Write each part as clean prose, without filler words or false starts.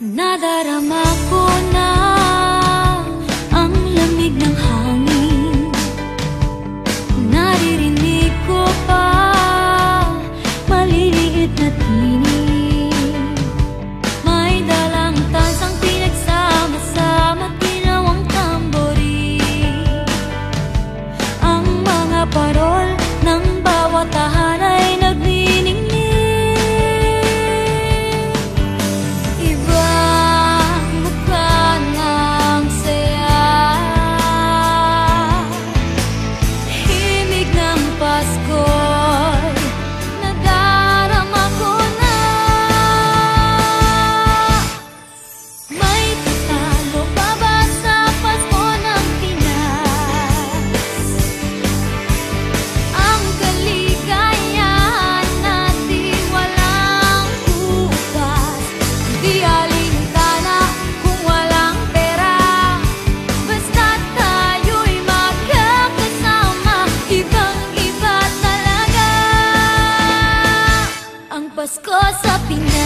Nadarama ko na ang lamig ng hangin. Naririnig ko pa maliliit na tinig. May dalang tansang pinagsama-sama, ginawang tamborin. Ang mga parol ng bawat tahan ay nagniningning. Pasko sa Pinas.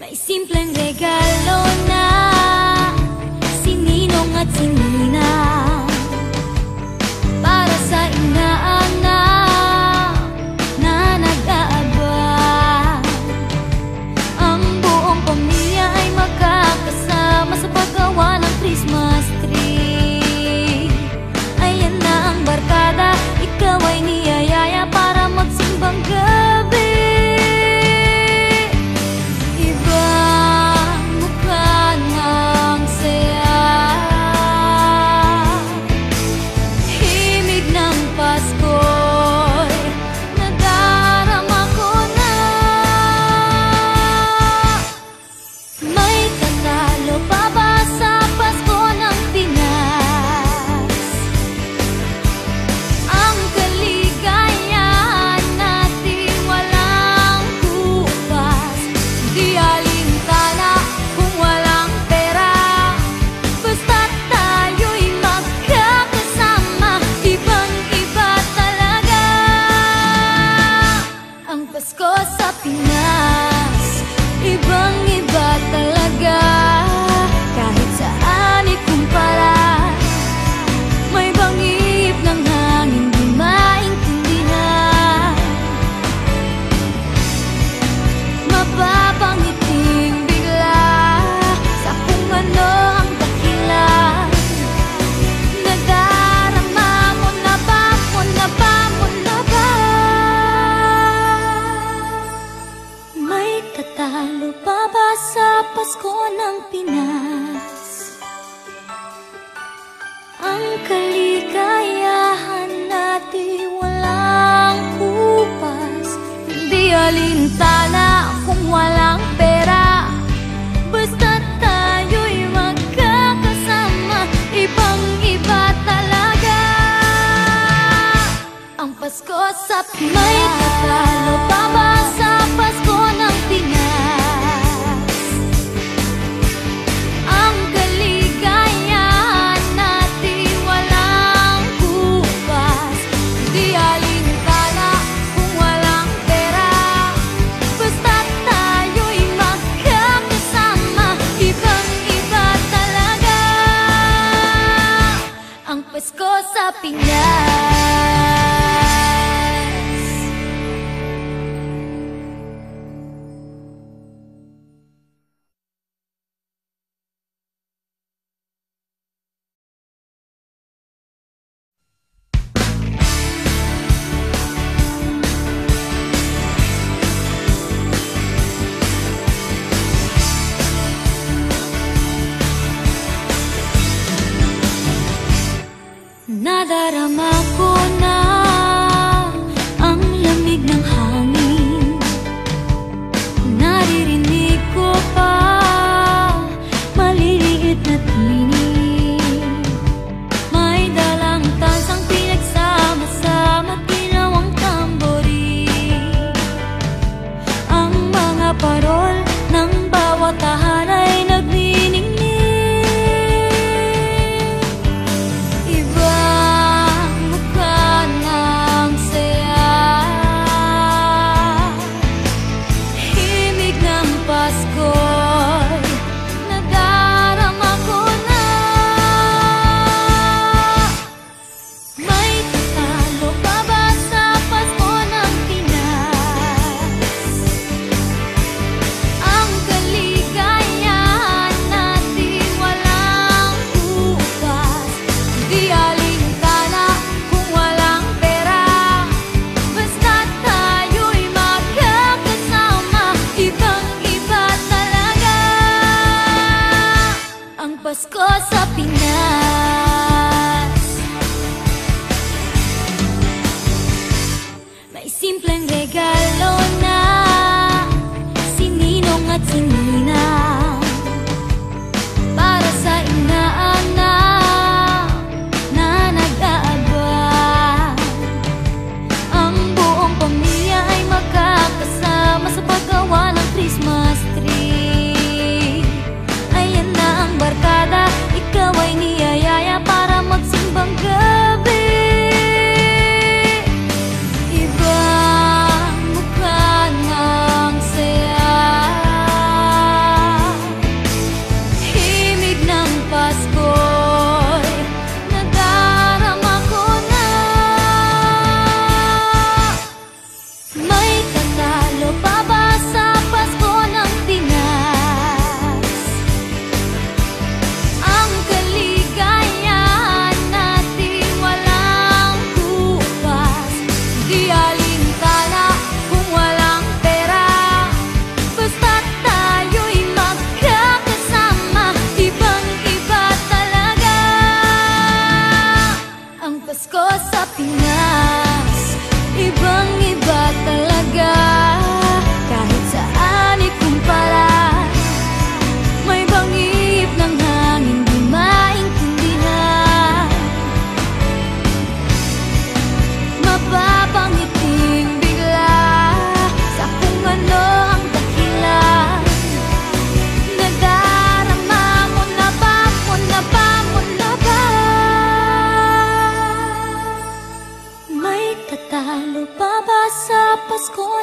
May simpleng regalo na sininong at sininang para sa inaanak na nag-aabang. Ang buong pamilya ay magkakasama sa paggawa ng Christmas tree. Ayan na ang barkada, ikaw ay niyayaya para magsimbang gabi. Ibang mukha ng saya, himig ng Pasko'y nadarama ko na. May tatalo pa ba sa Pasko ng Pinas? Ang kaligayahan natin walang kupas, di alintana kung walang pera, basta't tayo'y magkakasama. Ibang-iba talaga ang Pasko sa Pinas. Ibang-iba talaga, kahit saan ikumpara. May bangip ng hangin di maintindihan, mapapangiting bigla sa kung ano ang dakilan. Nadarama mo na ba, mo na ba, mo na ba? May tatalo pa ba sa Pasko ng Pinas? Ang kaligayahan natin walang kupas, di alintana kung walang pera, basta't tayo'y magkakasama. Ibang-iba talaga ang Pasko sa Pinas. May tatalo pa ba sa Pasko ng Pinas? Ang kaligayahan natin walang kupas, di alintana kung walang pera, basta't tayo'y magkakasama. Ibang-iba talaga ang Pasko sa Pinas. Nadarama ko na ang lamig ng hangin. Naririnig ko pa maliliit na tinig. May dalang tansang pinagsama-sama, ginawang tamborin. Ang mga parol ng bawat tahan ay nagniningning. Ibang mukha ng saya,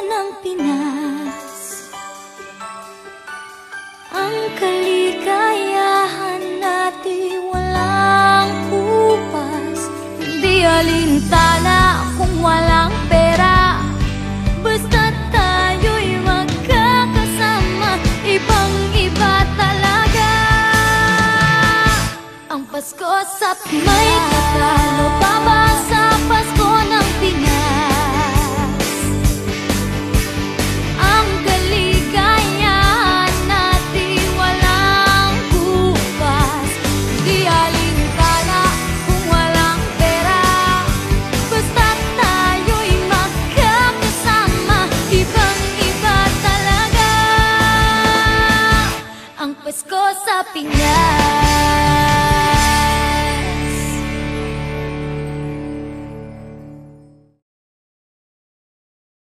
ng Pinas. Ang kaligayahan natin walang kupas, hindi alintana kung walang pera. Basta tayo'y magkakasama, ibang-iba talaga ang Pasko sa Pinas. May katalo pa ba sa Pasko ng Pinas? Ang kaligayahan natin walang kupas, di alintana kung walang pera. Basta tayo'y magkakasama, ibang-iba talaga ang Pasko sa Pinas.